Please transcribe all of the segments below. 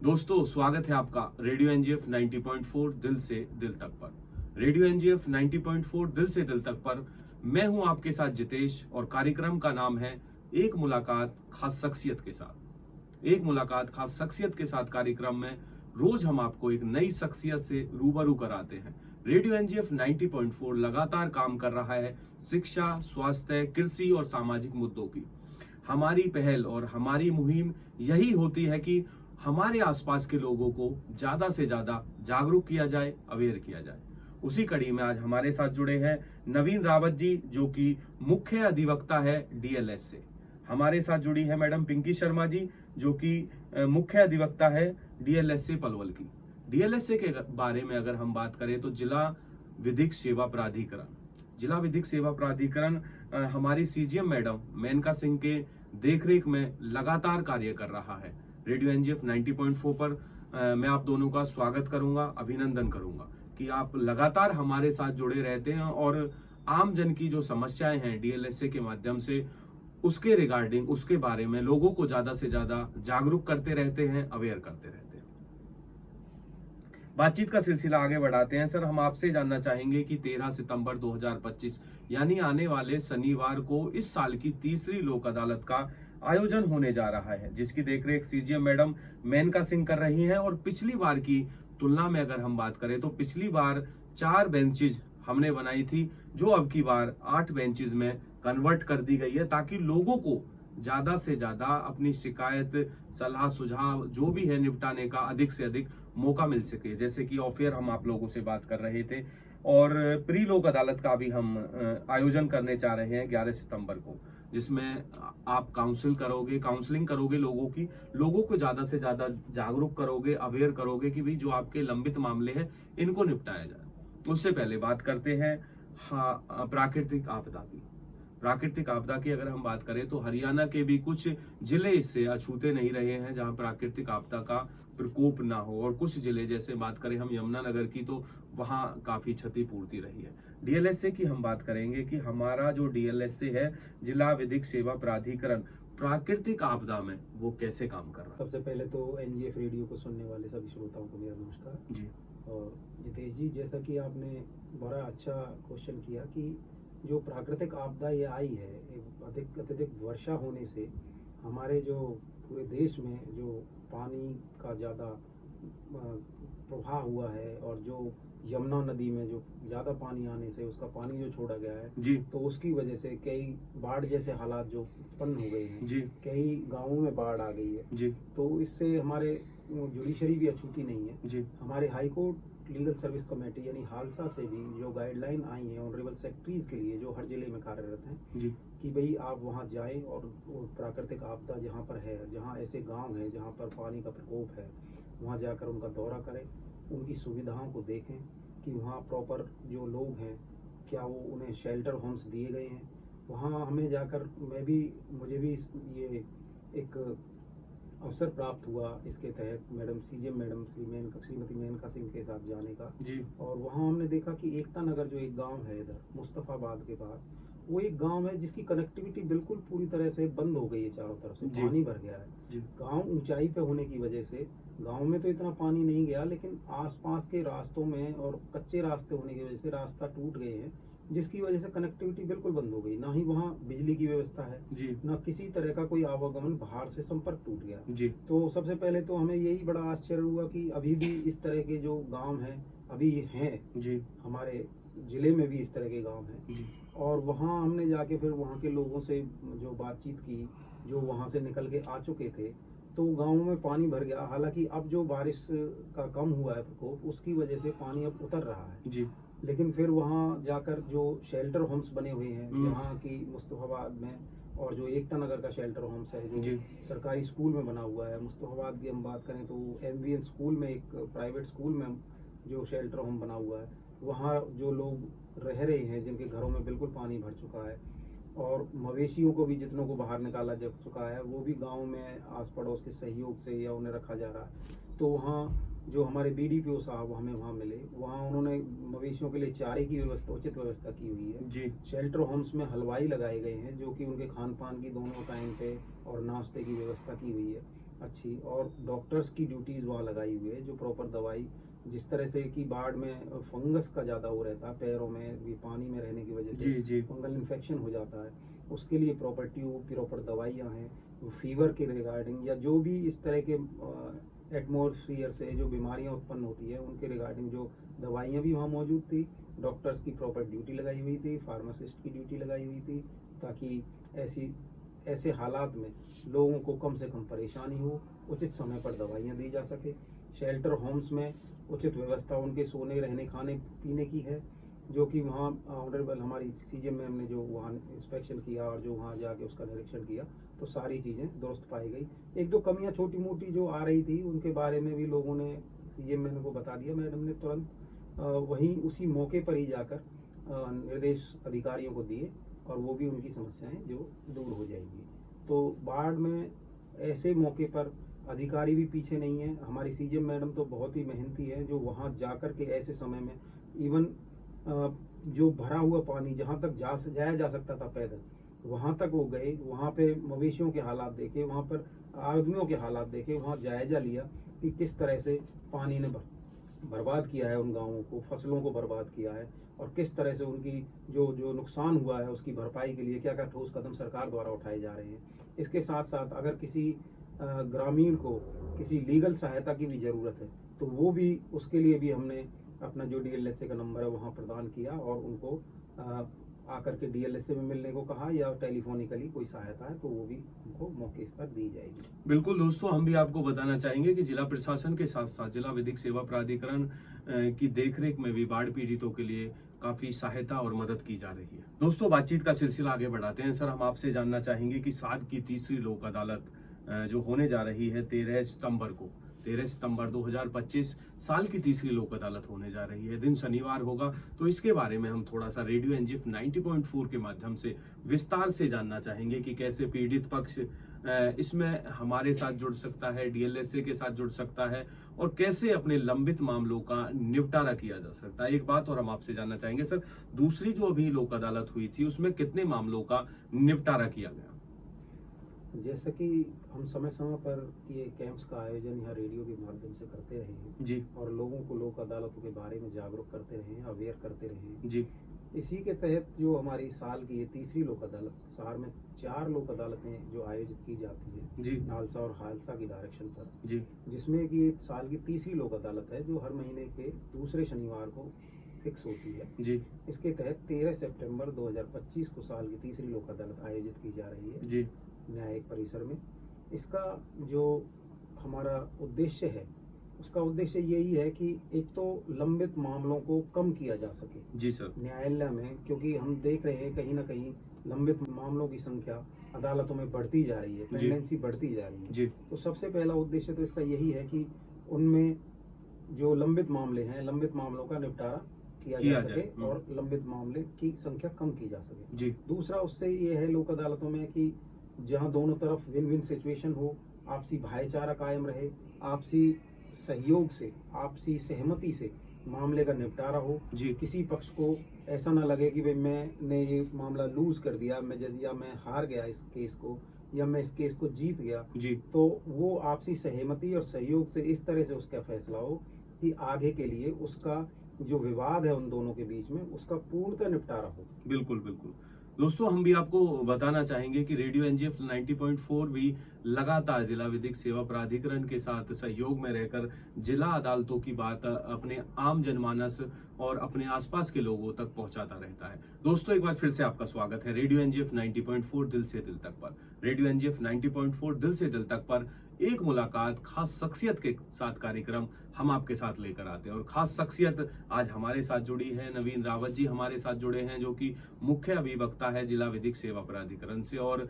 दोस्तों, स्वागत है आपका रेडियो एनजीएफ 90.4 दिल से दिल तक पर। रेडियो एनजीएफ 90.4 दिल से दिल तक पर मैं हूं आपके साथ जितेश और कार्यक्रम का नाम है एक मुलाकात खास शख्सियत के साथ। एक मुलाकात खास शख्सियत के साथ कार्यक्रम में रोज हम आपको एक नई शख्सियत से रूबरू कराते हैं। रेडियो एनजीएफ 90.4 लगातार काम कर रहा है शिक्षा, स्वास्थ्य, कृषि और सामाजिक मुद्दों की। हमारी पहल और हमारी मुहिम यही होती है कि हमारे आसपास के लोगों को ज्यादा से ज्यादा जागरूक किया जाए, अवेयर किया जाए। उसी कड़ी में आज हमारे साथ जुड़े हैं नवीन रावत जी, जो कि मुख्य अधिवक्ता है डीएलएस से। हमारे साथ जुड़ी है मैडम पिंकी शर्मा जी, जो कि मुख्य अधिवक्ता है डीएलएस से पलवल की। डीएलएस से के बारे में अगर हम बात करें तो जिला विधिक सेवा प्राधिकरण, जिला विधिक सेवा प्राधिकरण हमारी सीजीएम मैडम मेनका सिंह के देखरेख में लगातार कार्य कर रहा है। रेडियो एनजीएफ 90.4 पर मैं आप दोनों का स्वागत करूंगा, अभिनंदन करूंगा कि आप लगातार हमारे साथ जुड़े रहते हैं और आम जन की जो समस्याएं हैं डीएलएसए के माध्यम से उसके रिगार्डिंग, उसके बारे में लोगों को ज्यादा से ज्यादा जागरूक करते रहते हैं, अवेयर करते रहते हैं। बातचीत का सिलसिला आगे बढ़ाते हैं। सर, हम आपसे जानना चाहेंगे कि 13 सितंबर 2025 यानी आने वाले शनिवार को इस साल की तीसरी लोक अदालत का आयोजन होने जा रहा है, जिसकी देखरेख सीजीएम मैडम मेनका सिंह कर रही हैं। और पिछली बार की तुलना में अगर हम बात करें तो पिछली बार 4 बेंचेज हमने बनाई थी, जो अब की बार 8 बेंचेज में कन्वर्ट कर दी गई है, ताकि लोगों को ज्यादा से ज्यादा अपनी शिकायत, सलाह, सुझाव जो भी है निपटाने का अधिक से अधिक मौका मिल सके। जैसे कि ऑफेयर हम आप लोगों से बात कर रहे थे, और प्री लोक अदालत का भी हम आयोजन करने जा रहे हैं 11 सितंबर को, जिसमें आप काउंसलिंग करोगे लोगों को ज्यादा से ज्यादा जागरूक करोगे, अवेयर करोगे कि भाई जो आपके लंबित मामले हैं इनको निपटाया जाए। उससे पहले बात करते हैं प्राकृतिक आपदा की। प्राकृतिक आपदा की अगर हम बात करें तो हरियाणा के भी कुछ जिले इससे अछूते नहीं रहे हैं जहां प्राकृतिक आपदा का प्रकोप ना हो, और कुछ जिले जैसे बात करें हम यमुनानगर की तो वहां काफी क्षतिपूर्ति रही है। डीएलएसए की हम बात करेंगे कि हमारा जो डीएलएसए है, जिला विधिक सेवा प्राधिकरण, प्राकृतिक आपदा में वो कैसे काम कर रहा है। सबसे पहले तो एनजीएफ रेडियो को सुनने वाले सभी श्रोताओं को मेरा नमस्कार जी। और जितेश जी, जैसा कि आपने बड़ा अच्छा क्वेश्चन किया कि जो प्राकृतिक आपदा ये आई है, अत्यधिक वर्षा होने से हमारे जो पूरे देश में जो पानी का ज़्यादा प्रवाह हुआ है, और जो यमुना नदी में जो ज़्यादा पानी आने से उसका पानी जो छोड़ा गया है जी, तो उसकी वजह से कई बाढ़ जैसे हालात जो उत्पन्न हो गए हैं जी, कई गांवों में बाढ़ आ गई है। जी, तो इससे हमारे जुडिशरी भी अछूती नहीं है। जी, हमारे high court legal service committee यानी हालसा से भी जो गाइडलाइन आई है ऑनरेबल सेक्रेटरीज के लिए जो हर जिले में कार्यरत हैं, जी, कि भाई आप वहाँ जाएं और प्राकृतिक आपदा जहाँ पर है, जहाँ ऐसे गांव हैं जहाँ पर पानी का प्रकोप है, वहाँ जाकर उनका दौरा करें, उनकी सुविधाओं को देखें कि वहाँ प्रॉपर जो लोग हैं क्या वो उन्हें शेल्टर होम्स दिए गए हैं। वहाँ हमें जाकर मुझे भी ये एक अवसर प्राप्त हुआ इसके तहत सीजीएम मैडम श्रीमती मेनका सिंह के साथ जाने का जी, और वहाँ हमने देखा कि एकता नगर जो एक गांव है इधर मुस्तफाबाद के पास, वो एक गांव है जिसकी कनेक्टिविटी बिल्कुल पूरी तरह से बंद हो गई है, चारों तरफ से पानी भर गया है। गांव ऊंचाई पे होने की वजह से गांव में तो इतना पानी नहीं गया, लेकिन आसपास के रास्तों में और कच्चे रास्ते होने की वजह से रास्ता टूट गए हैं, जिसकी वजह से कनेक्टिविटी बिल्कुल बंद हो गई। ना ही वहाँ बिजली की व्यवस्था है, ना किसी तरह का कोई आवागमन, बाहर से संपर्क टूट गया जी। तो सबसे पहले तो हमें यही बड़ा आश्चर्य हुआ कि अभी भी इस तरह के जो गांव हैं अभी हैं जी, हमारे जिले में भी इस तरह के गांव हैं जी। और वहाँ हमने जाके फिर वहाँ के लोगों से जो बातचीत की, जो वहाँ से निकल के आ चुके थे, तो गाँव में पानी भर गया। हालांकि अब जो बारिश का कम हुआ है प्रकोप, उसकी वजह से पानी अब उतर रहा है जी। लेकिन फिर वहाँ जाकर जो शेल्टर होम्स बने हुए हैं जहाँ की मुस्तफाबाद में, और जो एकता नगर का शेल्टर होम्स है जो सरकारी स्कूल में बना हुआ है। मुस्तफाबाद की हम बात करें तो एमवीएन स्कूल में, एक प्राइवेट स्कूल में जो शेल्टर होम बना हुआ है, वहाँ जो लोग रह रहे हैं जिनके घरों में बिल्कुल पानी भर चुका है, और मवेशियों को भी जितनों को बाहर निकाला जा चुका है, वो भी गाँव में आस पड़ोस के सहयोग से या उन्हें रखा जा रहा है। तो वहाँ जो हमारे बीडीपीओ साहब हमें वहाँ मिले, वहाँ उन्होंने मवेशियों के लिए चारे की व्यवस्था, उचित व्यवस्था की हुई है जी। शेल्टर होम्स में हलवाई लगाए गए हैं जो कि उनके खान पान की दोनों टाइम पे और नाश्ते की व्यवस्था की हुई है। अच्छी, और डॉक्टर्स की ड्यूटीज वहाँ लगाई हुई है जो प्रॉपर दवाई, जिस तरह से कि बाढ़ में फंगस का ज़्यादा हो रहता है पैरों में, भी पानी में रहने की वजह जी से जी फंगल इन्फेक्शन हो जाता है, उसके लिए प्रॉपर ट्यूब, प्रॉपर दवाइयाँ हैं। फीवर के रिगार्डिंग या जो भी इस तरह के एटमॉस्फियर से जो बीमारियाँ उत्पन्न होती है उनके रिगार्डिंग जो दवाइयाँ भी वहाँ मौजूद थी। डॉक्टर्स की प्रॉपर ड्यूटी लगाई हुई थी, फार्मासिस्ट की ड्यूटी लगाई हुई थी, ताकि ऐसे हालात में लोगों को कम से कम परेशानी हो, उचित समय पर दवाइयाँ दी जा सके। शेल्टर होम्स में उचित व्यवस्था उनके सोने, रहने, खाने पीने की है, जो कि वहाँ ऑनरेबल हमारी सीजीएम मैम ने जो वहाँ इंस्पेक्शन किया और जो वहाँ जाके उसका निरीक्षण किया तो सारी चीज़ें दुरुस्त पाई गई। एक दो कमियाँ छोटी मोटी जो आ रही थी उनके बारे में भी लोगों ने सीजीएम मैम को बता दिया। मैडम ने तुरंत वहीं उसी मौके पर ही जाकर निर्देश अधिकारियों को दिए और वो भी उनकी समस्याएं जो दूर हो जाएगी। तो बाढ़ में ऐसे मौके पर अधिकारी भी पीछे नहीं है। हमारी सीजीएम मैडम तो बहुत ही मेहनती है, जो वहाँ जाकर के ऐसे समय में इवन जो भरा हुआ पानी जहाँ तक जाया जा सकता था पैदल, वहाँ तक वो गए, वहाँ पे मवेशियों के हालात देखे, वहाँ पर आदमियों के हालात देखे, वहाँ जायजा लिया कि किस तरह से पानी ने बर्बाद किया है उन गाँवों को, फसलों को बर्बाद किया है, और किस तरह से उनकी जो नुकसान हुआ है उसकी भरपाई के लिए क्या क्या ठोस कदम सरकार द्वारा उठाए जा रहे हैं। इसके साथ साथ अगर किसी ग्रामीण को किसी लीगल सहायता की भी ज़रूरत है तो वो भी, उसके लिए भी हमने अपना जो डीएलएसए का नंबर है वहाँ प्रदान किया और उनको आकर के डीएलएसए में मिलने को कहा, या टेलीफोनिकली कोई सहायता है तो वो भी उनको मौके पर दी जाएगी। बिल्कुल दोस्तों, हम भी आपको बताना चाहेंगे कि जिला प्रशासन के साथ साथ जिला विधिक सेवा प्राधिकरण की देखरेख में भी बाढ़ पीड़ितों के लिए काफी सहायता और मदद की जा रही है। दोस्तों, बातचीत का सिलसिला आगे बढ़ाते हैं। सर, हम आपसे जानना चाहेंगे कि साल की तीसरी लोक अदालत जो होने जा रही है 13 सितंबर 2025 साल की तीसरी लोक अदालत होने जा रही है, दिन शनिवार होगा, तो इसके बारे में हम थोड़ा सा रेडियो एनजीएफ 90.4 के माध्यम से विस्तार से जानना चाहेंगे कि कैसे पीड़ित पक्ष इसमें हमारे साथ जुड़ सकता है, डीएलएसए के साथ जुड़ सकता है, और कैसे अपने लंबित मामलों का निपटारा किया जा सकता है। एक बात और हम आपसे जानना चाहेंगे सर, दूसरी जो अभी लोक अदालत हुई थी उसमें कितने मामलों का निपटारा किया गया? जैसा कि हम समय समय पर ये कैंप्स का आयोजन यहाँ रेडियो के माध्यम से करते रहे हैं जी, और लोगों को लोक अदालतों के बारे में जागरूक करते रहे हैं, अवेयर करते रहे हैं जी, इसी के तहत जो हमारी साल की ये तीसरी लोक अदालत, शहर में 4 लोक अदालतें जो आयोजित की जाती हैं जी, नालसा और हालसा की डायरेक्शन पर, जी, जिसमें कि साल की तीसरी लोक अदालत है जो हर महीने के दूसरे शनिवार को फिक्स होती है। जी, इसके तहत 13 सितंबर 2025 को साल की तीसरी लोक अदालत आयोजित की जा रही है जी, न्यायिक परिसर में। इसका जो हमारा उद्देश्य है, उसका उद्देश्य यही है कि एक तो लंबित मामलों को कम किया जा सके जी सर, न्यायालय में, क्योंकि हम देख रहे हैं कहीं ना कहीं लंबित मामलों की संख्या अदालतों में बढ़ती जा रही है, पेंडेंसी बढ़ती जा रही है। जी, तो सबसे पहला उद्देश्य तो इसका यही है कि उनमें जो लंबित मामले हैं, लंबित मामलों का निपटारा किया जा सके और लंबित मामले की संख्या कम की जा सके। जी, दूसरा उससे ये है लोक अदालतों में कि जहां दोनों तरफ विन विन सिचुएशन हो, आपसी भाईचारा कायम रहे, आपसी सहयोग से, आपसी सहमति से मामले का निपटारा हो। जी, किसी पक्ष को ऐसा ना लगे कि भाई मैंने ये मामला लूज कर दिया, या मैं हार गया इस केस को, या मैं इस केस को जीत गया। जी, तो वो आपसी सहमति और सहयोग से इस तरह से उसका फैसला हो कि आगे के लिए उसका जो विवाद है उन दोनों के बीच में, उसका पूर्णतः निपटारा हो। बिल्कुल बिल्कुल। दोस्तों, हम भी आपको बताना चाहेंगे कि रेडियो एनजीएफ 90.4 भी लगातार जिला विधिक सेवा प्राधिकरण के साथ सहयोग में रहकर जिला अदालतों की बात अपने आम जनमानस और अपने आसपास के लोगों तक पहुंचाता रहता है। दोस्तों, एक बार फिर से आपका स्वागत है रेडियो एनजीएफ 90.4 दिल से दिल तक पर। रेडियो एनजीएफ 90.4 दिल से दिल तक पर एक मुलाकात खास शख्सियत के साथ कार्यक्रम हम आपके साथ लेकर आते हैं, और खास शख्सियत आज हमारे साथ जुड़ी है। नवीन रावत जी हमारे साथ जुड़े हैं, जो कि मुख्य अभिवक्ता है जिला विधिक सेवा प्राधिकरण से, और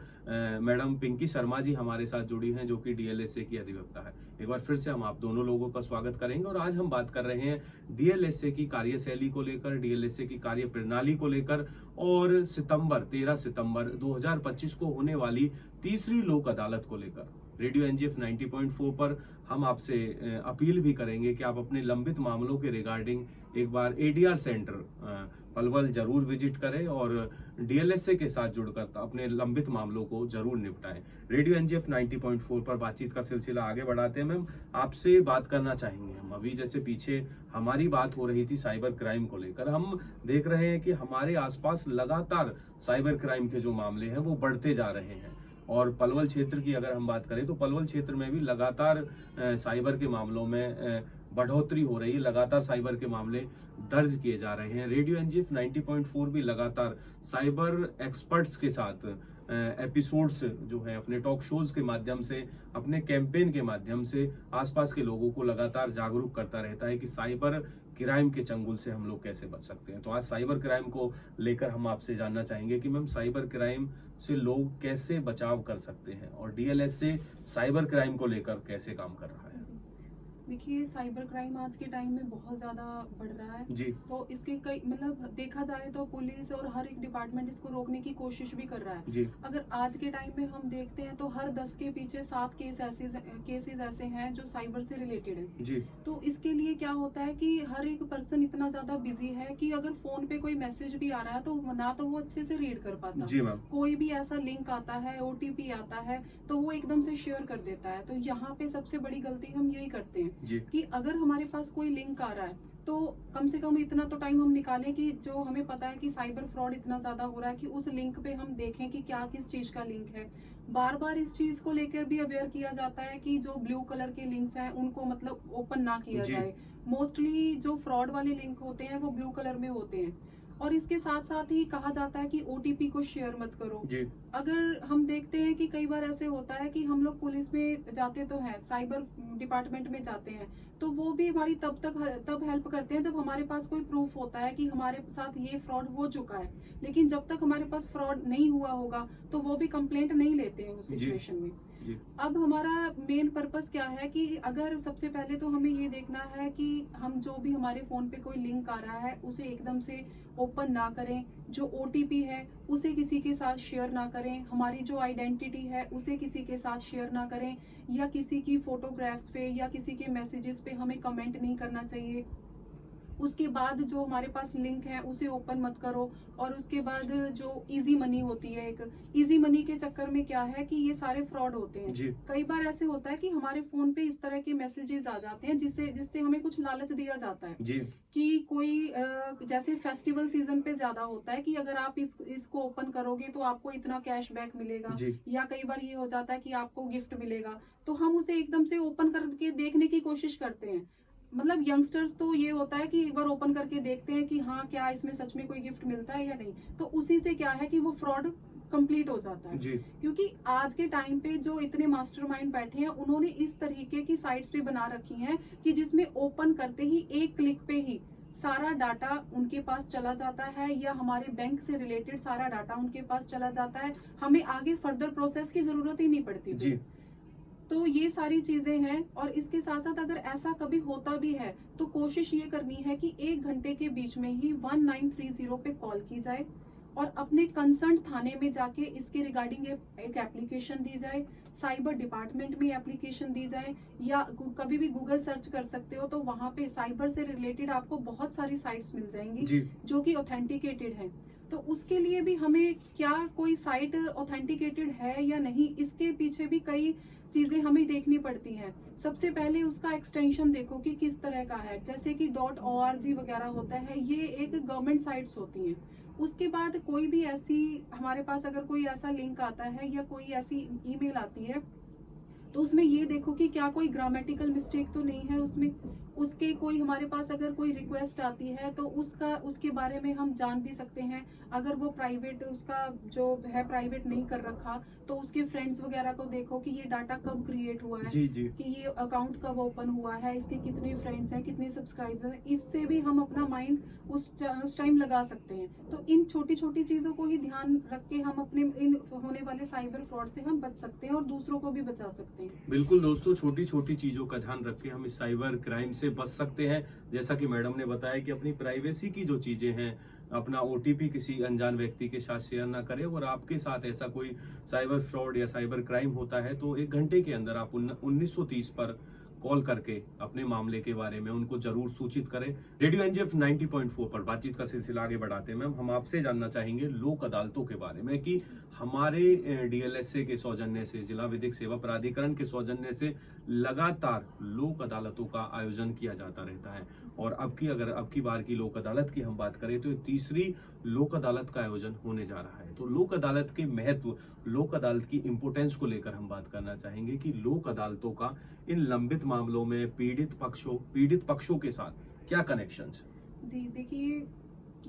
मैडम पिंकी शर्मा जी हमारे साथ जुड़ी हैं, जो कि डीएलएसए की अधिवक्ता है। एक बार फिर से हम आप दोनों लोगों का स्वागत करेंगे, और आज हम बात कर रहे हैं डीएलएसए की कार्यशैली को लेकर, डीएलएसए की कार्य प्रणाली को लेकर, और 13 सितंबर 2025 को होने वाली तीसरी लोक अदालत को लेकर। रेडियो एनजीएफ 90.4 पर हम आपसे अपील भी करेंगे कि आप अपने लंबित मामलों के रिगार्डिंग एक बार एडीआर सेंटर पलवल जरूर विजिट करें, और डीएलएसए के साथ जुड़कर अपने लंबित मामलों को जरूर निपटाएं। रेडियो एनजीएफ 90.4 पर बातचीत का सिलसिला आगे बढ़ाते हैं। मैम, आपसे बात करना चाहेंगे हम, अभी जैसे पीछे हमारी बात हो रही थी साइबर क्राइम को लेकर, हम देख रहे हैं कि हमारे आसपास लगातार साइबर क्राइम के जो मामले हैं वो बढ़ते जा रहे हैं। और पलवल क्षेत्र की अगर हम बात करें तो पलवल क्षेत्र में भी लगातार साइबर के मामलों में बढ़ोतरी हो रही है, लगातार साइबर के मामले दर्ज किए जा रहे हैं। रेडियो एनजीएफ 90.4 भी लगातार साइबर एक्सपर्ट्स के साथ एपिसोड्स जो है अपने टॉक शोज के माध्यम से, अपने कैंपेन के माध्यम से आसपास के लोगों को लगातार जागरूक करता रहता है कि साइबर क्राइम के चंगुल से हम लोग कैसे बच सकते हैं। तो आज साइबर क्राइम को लेकर हम आपसे जानना चाहेंगे कि मैम, साइबर क्राइम से लोग कैसे बचाव कर सकते हैं और डीएलएसए साइबर क्राइम को लेकर कैसे काम कर रहा है। देखिए, साइबर क्राइम आज के टाइम में बहुत ज्यादा बढ़ रहा है जी। तो इसके कई मतलब देखा जाए तो पुलिस और हर एक डिपार्टमेंट इसको रोकने की कोशिश भी कर रहा है जी। अगर आज के टाइम में हम देखते हैं तो हर 10 के पीछे 7 केसेस ऐसे हैं जो साइबर से रिलेटेड है। जी। तो इसके लिए क्या होता है कि हर एक पर्सन इतना ज्यादा बिजी है कि अगर फोन पे कोई मैसेज भी आ रहा है तो ना तो वो अच्छे से रीड कर पाता, जी मैम। कोई भी ऐसा लिंक आता है, ओटीपी आता है तो वो एकदम से शेयर कर देता है। तो यहाँ पे सबसे बड़ी गलती हम यही करते हैं जी। कि अगर हमारे पास कोई लिंक आ रहा है तो कम से कम इतना तो टाइम हम निकालें कि जो हमें पता है कि साइबर फ्रॉड इतना ज्यादा हो रहा है कि उस लिंक पे हम देखें कि क्या किस चीज का लिंक है। बार बार इस चीज को लेकर भी अवेयर किया जाता है कि जो ब्लू कलर के लिंक्स हैं उनको मतलब ओपन ना किया जाए। मोस्टली जो फ्रॉड वाले लिंक होते हैं वो ब्लू कलर में होते हैं। और इसके साथ साथ ही कहा जाता है कि ओटीपी को शेयर मत करो। जी। अगर हम देखते हैं कि कई बार ऐसे होता है कि हम लोग पुलिस में जाते तो हैं, साइबर डिपार्टमेंट में जाते हैं, तो वो भी हमारी तब हेल्प करते हैं जब हमारे पास कोई प्रूफ होता है कि हमारे साथ ये फ्रॉड हो चुका है। लेकिन जब तक हमारे पास फ्रॉड नहीं हुआ होगा तो वो भी कंप्लेंट नहीं लेते हैं उस सिचुएशन में। जी। अब हमारा मेन पर्पस क्या है कि अगर सबसे पहले तो हमें ये देखना है कि हम जो भी हमारे फोन पे कोई लिंक आ रहा है उसे एकदम से ओपन ना करें। जो ओटीपी है उसे किसी के साथ शेयर ना करें। हमारी जो आइडेंटिटी है उसे किसी के साथ शेयर ना करें, या किसी की फोटोग्राफ्स पे या किसी के मैसेजेस पे हमें कमेंट नहीं करना चाहिए। उसके बाद जो हमारे पास लिंक है उसे ओपन मत करो। और उसके बाद जो इजी मनी होती है, एक इजी मनी के चक्कर में क्या है कि ये सारे फ्रॉड होते हैं। जी। कई बार ऐसे होता है कि हमारे फोन पे इस तरह के मैसेजेस आ जाते हैं जिससे हमें कुछ लालच दिया जाता है। जी। कि कोई जैसे फेस्टिवल सीजन पे ज्यादा होता है कि अगर आप इसको ओपन करोगे तो आपको इतना कैशबैक मिलेगा। जी। या कई बार ये हो जाता है कि आपको गिफ्ट मिलेगा, तो हम उसे एकदम से ओपन करके देखने की कोशिश करते हैं। मतलब यंगस्टर्स तो ये होता है कि एक बार ओपन करके देखते हैं कि हाँ क्या इसमें सच में कोई गिफ्ट मिलता है या नहीं, तो उसी से क्या है कि वो फ्रॉड कंप्लीट हो जाता है। जी। क्योंकि आज के टाइम पे जो इतने मास्टरमाइंड बैठे हैं उन्होंने इस तरीके की साइट्स पे बना रखी हैं कि जिसमें ओपन करते ही एक क्लिक पे ही सारा डाटा उनके पास चला जाता है, या हमारे बैंक से रिलेटेड सारा डाटा उनके पास चला जाता है। हमें आगे फर्दर प्रोसेस की जरूरत ही नहीं पड़ती। जी। तो ये सारी चीजें हैं। और इसके साथ साथ अगर ऐसा कभी होता भी है तो कोशिश ये करनी है कि 1 घंटे के बीच में ही 1930 पे कॉल की जाए और अपने कंसर्न थाने में जाके इसके रिगार्डिंग एक एप्लीकेशन दी जाए। साइबर डिपार्टमेंट में एप्लीकेशन दी जाए, या कभी भी गूगल सर्च कर सकते हो तो वहां पे साइबर से रिलेटेड आपको बहुत सारी साइट्स मिल जाएंगी जी। जो कि ऑथेंटिकेटेड है। तो उसके लिए भी हमें क्या कोई साइट ऑथेंटिकेटेड है या नहीं, इसके पीछे भी कई चीजें हमें देखनी पड़ती हैं। सबसे पहले उसका एक्सटेंशन देखो कि किस तरह का है, जैसे कि .org वगैरह होता है, ये एक गवर्नमेंट साइट्स होती हैं। उसके बाद कोई भी ऐसी हमारे पास अगर कोई ऐसा लिंक आता है या कोई ऐसी ईमेल आती है तो उसमें ये देखो कि क्या कोई ग्रामेटिकल मिस्टेक तो नहीं है उसमें। उसके कोई हमारे पास अगर कोई रिक्वेस्ट आती है तो उसके बारे में हम जान भी सकते हैं। अगर वो प्राइवेट उसका जो है प्राइवेट नहीं कर रखा तो उसके फ्रेंड्स वगैरह को देखो कि ये डाटा कब क्रिएट हुआ है। जी। जी। कि ये अकाउंट कब ओपन हुआ है, इसके कितने फ्रेंड्स हैं, कितने सब्सक्राइबर्स हैं। इससे भी हम अपना माइंड उस टाइम लगा सकते हैं। तो इन छोटी छोटी चीजों को ही ध्यान रख के हम अपने इन होने वाले साइबर फ्रॉड से हम बच सकते हैं और दूसरों को भी बचा सकते हैं। बिल्कुल दोस्तों, छोटी छोटी चीजों का ध्यान रख के हम इस साइबर क्राइम से बच सकते हैं। जैसा कि मैडम ने बताया कि अपनी प्राइवेसी की जो चीजें हैं, अपना ओटीपी किसी अनजान व्यक्ति के साथ शेयर ना करें। और आपके साथ ऐसा कोई साइबर फ्रॉड या साइबर क्राइम होता है तो 1 घंटे के अंदर आप 1930 पर कॉल करके अपने मामले के बारे में उनको जरूर सूचित करें। रेडियो एनजीएफ 90.4 पर बातचीत का सिलसिला आगे बढ़ाते हैं मैम, हम आपसे जानना चाहेंगे लोक अदालतों के बारे में कि हमारे डीएलएसए के सौजन्य से, जिला विधिक सेवा प्राधिकरण के सौजन्य से लगातार लोक अदालतों का आयोजन किया जाता रहता है और अब की बार की लोक अदालत की हम बात करें तो ये तीसरी लोक अदालत का आयोजन होने जा रहा है। तो लोक अदालत के महत्व, लोक अदालत की इम्पोर्टेंस को लेकर हम बात करना चाहेंगे कि लोक अदालतों का इन लंबित मामलों में पीड़ित पक्षों के साथ क्या कनेक्शन है। जी देखिए,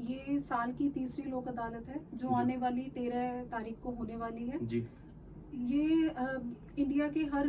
ये साल की तीसरी लोक अदालत है जो आने वाली 13 तारीख को होने वाली है जी। ये इंडिया के हर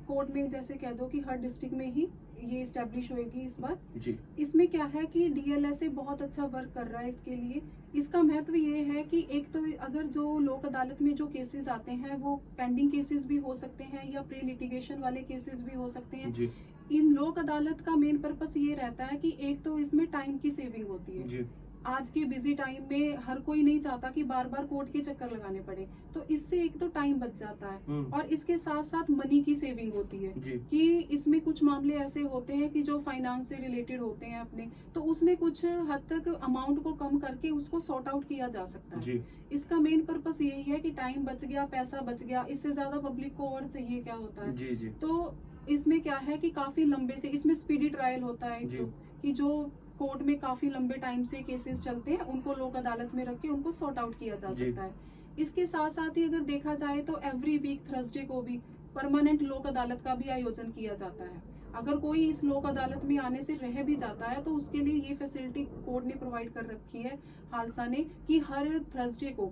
कोर्ट में, जैसे कह दो कि हर डिस्ट्रिक्ट में ही ये इस्टेब्लिश होगी इस बार जी। इसमें क्या है कि डीएलएसए बहुत अच्छा वर्क कर रहा है इसके लिए। इसका महत्व ये है कि एक तो अगर जो लोक अदालत में जो केसेस आते हैं वो पेंडिंग केसेस भी हो सकते हैं या प्री लिटिगेशन वाले केसेस भी हो सकते हैं जी। इन लोक अदालत का मेन पर्पस ये रहता है कि एक तो इसमें टाइम की सेविंग होती है जी। आज के बिजी टाइम में हर कोई नहीं चाहता कि बार बार कोर्ट के चक्कर लगाने पड़े, तो इससे एक तो टाइम बच जाता है और इसके साथ साथ मनी की सेविंग होती है जी। कि इसमें कुछ मामले ऐसे होते हैं कि जो फाइनेंस से रिलेटेड होते हैं अपने, तो उसमें कुछ हद तक अमाउंट को कम करके उसको सॉर्ट आउट किया जा सकता है जी। इसका मेन पर्पस यही है कि टाइम बच गया, पैसा बच गया, इससे ज्यादा पब्लिक को और चाहिए क्या होता है। जी। जी। तो इसमें क्या है कि काफी लंबे से इसमें स्पीडी ट्रायल होता है जी। तो कि जो कोर्ट में काफी लंबे टाइम से केसेस चलते हैं उनको लोक अदालत में रख के उनको सॉर्ट आउट किया जा सकता है। इसके साथ साथ ही अगर देखा जाए तो एवरी वीक थर्सडे को भी परमानेंट लोक अदालत का भी आयोजन किया जाता है। अगर कोई इस लोक अदालत में आने से रह भी जाता है तो उसके लिए ये फैसिलिटी कोर्ट ने प्रोवाइड कर रखी है हालसा ने कि हर थर्सडे को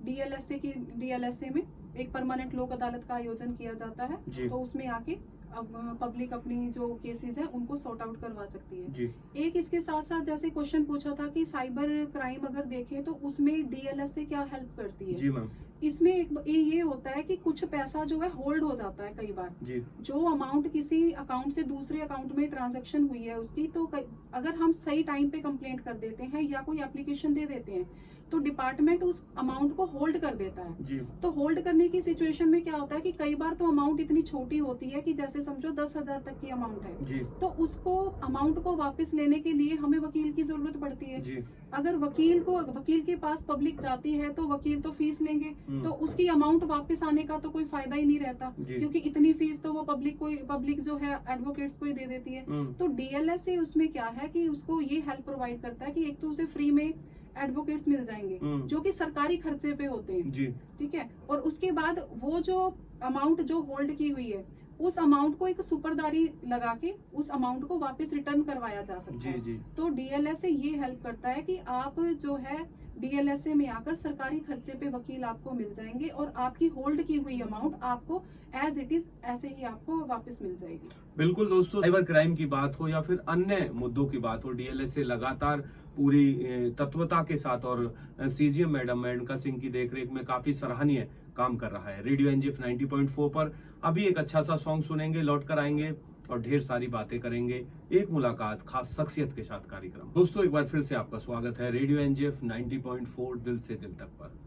डीएलएसए में एक परमानेंट लोक अदालत का आयोजन किया जाता है तो उसमें आके अब पब्लिक अपनी जो केसेस हैं उनको सॉर्ट आउट करवा सकती है जी। एक इसके साथ साथ जैसे क्वेश्चन पूछा था कि साइबर क्राइम अगर देखें तो उसमें डीएलएसए क्या हेल्प करती है। जी मैम। इसमें एक ये होता है कि कुछ पैसा जो है होल्ड हो जाता है कई बार जी। जो अमाउंट किसी अकाउंट से दूसरे अकाउंट में ट्रांजैक्शन हुई है उसकी, तो अगर हम सही टाइम पे कंप्लेंट कर देते हैं या कोई एप्लीकेशन दे देते हैं तो डिपार्टमेंट उस अमाउंट को होल्ड कर देता है। जी। तो होल्ड करने की सिचुएशन में क्या होता है कि कई बार तो अमाउंट इतनी छोटी होती है कि जैसे समझो 10,000 तक की अमाउंट है जी। तो उसको अमाउंट को वापस लेने के लिए हमें वकील की जरूरत पड़ती है जी। अगर वकील के पास पब्लिक जाती है तो वकील तो फीस लेंगे तो उसकी अमाउंट वापस आने का तो कोई फायदा ही नहीं रहता क्योंकि इतनी फीस तो वो पब्लिक जो है एडवोकेट्स को ही दे देती है। तो डीएलएसए उसमें क्या है कि उसको ये हेल्प प्रोवाइड करता है कि एक तो उसे फ्री में एडवोकेट्स मिल जाएंगे जो कि सरकारी खर्चे पे होते हैं जी। ठीक है, और उसके बाद वो जो अमाउंट जो होल्ड की हुई है उस अमाउंट को एक सुपरदारी लगा के उस अमाउंट को वापस रिटर्न करवाया जा सकता है। जी। तो डीएलएसए ये हेल्प करता है कि आप जो है डीएलएसए में आकर सरकारी खर्चे पे वकील आपको मिल जाएंगे और आपकी होल्ड की हुई अमाउंट आपको एज इट इज ऐसे ही आपको वापस मिल जाएगी। बिल्कुल दोस्तों, साइबर क्राइम की बात हो या फिर अन्य मुद्दों की बात हो, डीएलएसए लगातार पूरी तत्वता के साथ और सीजीएम मैडम मेनका सिंह की देखरेख में काफी सराहनीय काम कर रहा है। रेडियो एनजीएफ 90.4 पर अभी एक अच्छा सा सॉन्ग सुनेंगे, लौट कर आएंगे और ढेर सारी बातें करेंगे। एक मुलाकात खास शख्सियत के साथ कार्यक्रम। दोस्तों एक बार फिर से आपका स्वागत है रेडियो एनजीएफ 90.4 दिल से दिल तक पर।